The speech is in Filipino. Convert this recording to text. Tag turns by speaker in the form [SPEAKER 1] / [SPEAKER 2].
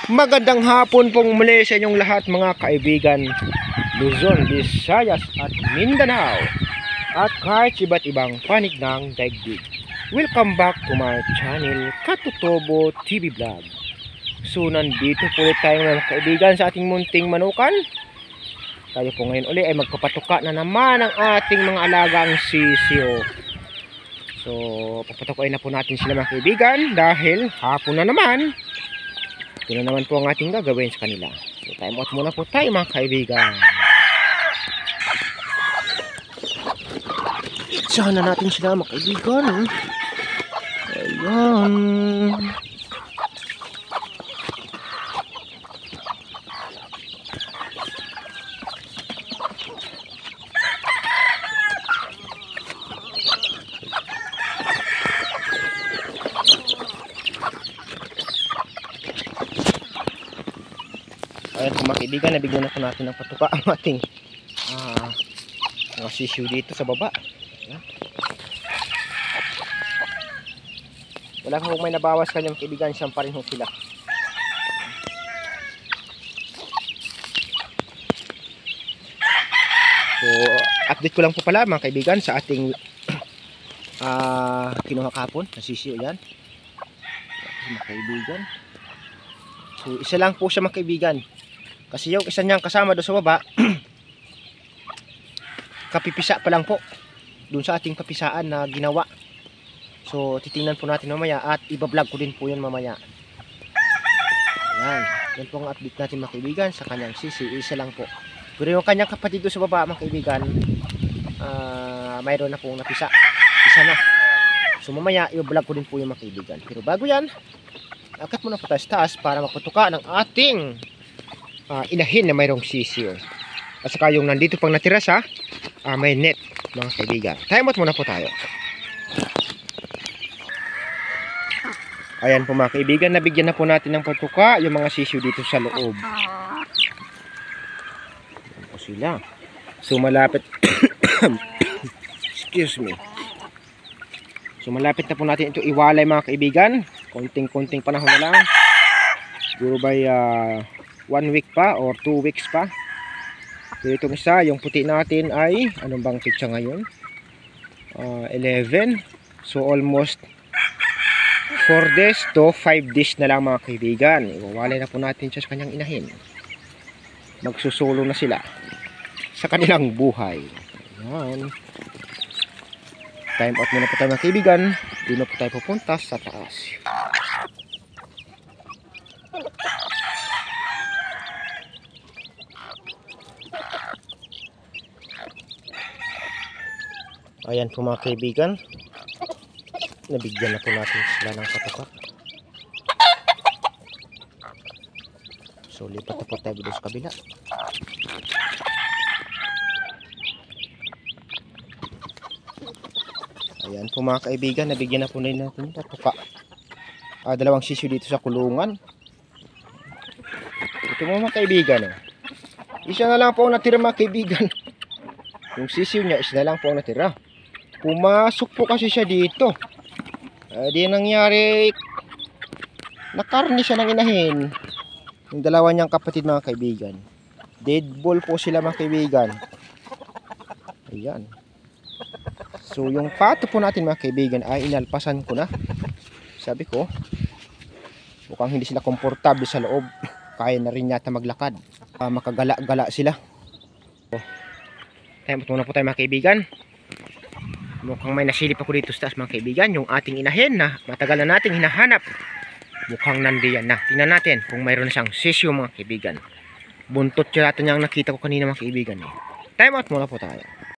[SPEAKER 1] Magandang hapon pong muli sa inyong lahat mga kaibigan Luzon, Visayas at Mindanao at kahit iba't ibang panig ng daigdig. Welcome back to my channel Katutobo TV Vlog. So nandito po ulit tayo mga kaibigan sa ating munting manukan. Tayo po ngayon ulit ay magpapatuka na naman ang ating mga alagang sisiyo. So papatukain na po natin sila mga kaibigan dahil hapon na naman. Ito na naman po ang ating gagawin sa kanila. So, time out muna po tayo mga kaibigan. Itsahan na natin sila mga kaibigan. Ayan. Ayan po mga kaibigan, nabigyan na po natin ng patuka ang ating mga sisiyo dito sa baba. Ayan. Wala kung may nabawas kanyang kaibigan, siyang pa rin ho sila. So update ko lang po pala mga kaibigan sa ating kinuha kahapon na sisiyo. Yan mga kaibigan. So isa lang po siya mga kaibigan. Kasi yung isa niyang kasama doon sa baba kapipisa pa lang po doon sa ating papisaan na ginawa. So titingnan po natin mamaya at ibablog ko din po yun mamaya. Ayan, yan po ang update natin mga kaibigan sa kanyang sisi. Isa lang po. Pero yung kanyang kapatid doon sa baba mga kaibigan, mayroon na pong napisa. Isa na. So mamaya ibablog ko din po yung mga kaibigan. Pero bago yan, akit muna po tayo sa taas para magpatuka ng ating inahin na mayroong sisiyo. At saka yung nandito pang natira sa may net mga kaibigan. Time out muna po tayo. Ayan po mga kaibigan, nabigyan na po natin ng patuka yung mga sisiyo dito sa loob. Ayan po sila. So malapit excuse me. So malapit na po natin ito iwalay mga kaibigan. Konting-konting panahon na lang. Siguro by 1 week pa or 2 weeks pa. So itong isa, yung puti natin ay anong bang pitsa ngayon? 11. So almost 4 days to 5 days na lang mga kaibigan. Iwawalay na po natin siya sa kanyang inahin. Magsusulo na sila sa kanilang buhay. Ayan. Time out muna po tayo mga kaibigan. Doon na po tayo pupunta sa taas. Ayan po mga kaibigan, nabigyan na po natin sila ng patuka. So lipat na po tayo doon sa kabila. Ayan po mga kaibigan, nabigyan na po natin ng patuka. Dalawang sisiyo dito sa kulungan. Ito mga kaibigan, isa na lang po ang natira mga kaibigan. Yung sisiyo niya, isa na lang po ang natira. Pumasok po kasi siya dito. Di nangyari, nakarni siya ng inahin. Yung dalawa niyang kapatid mga kaibigan. Dead ball po sila mga kaibigan. Ayan. So yung pato po natin mga kaibigan ay inalpasan ko na. Sabi ko, mukhang hindi sila komportable sa loob. Kaya na rin yata maglakad. Makagala-gala sila. Time muna po tayo mga kaibigan. Mukhang may nasilip ako dito sa taas mga kaibigan. Yung ating inahin na matagal na nating hinahanap. Mukhang nandiyan na. Tingnan natin kung mayroon na siyang sisiyo mga kaibigan. Buntot yata niyang nakita ko kanina mga kaibigan. Time out muna po tayo.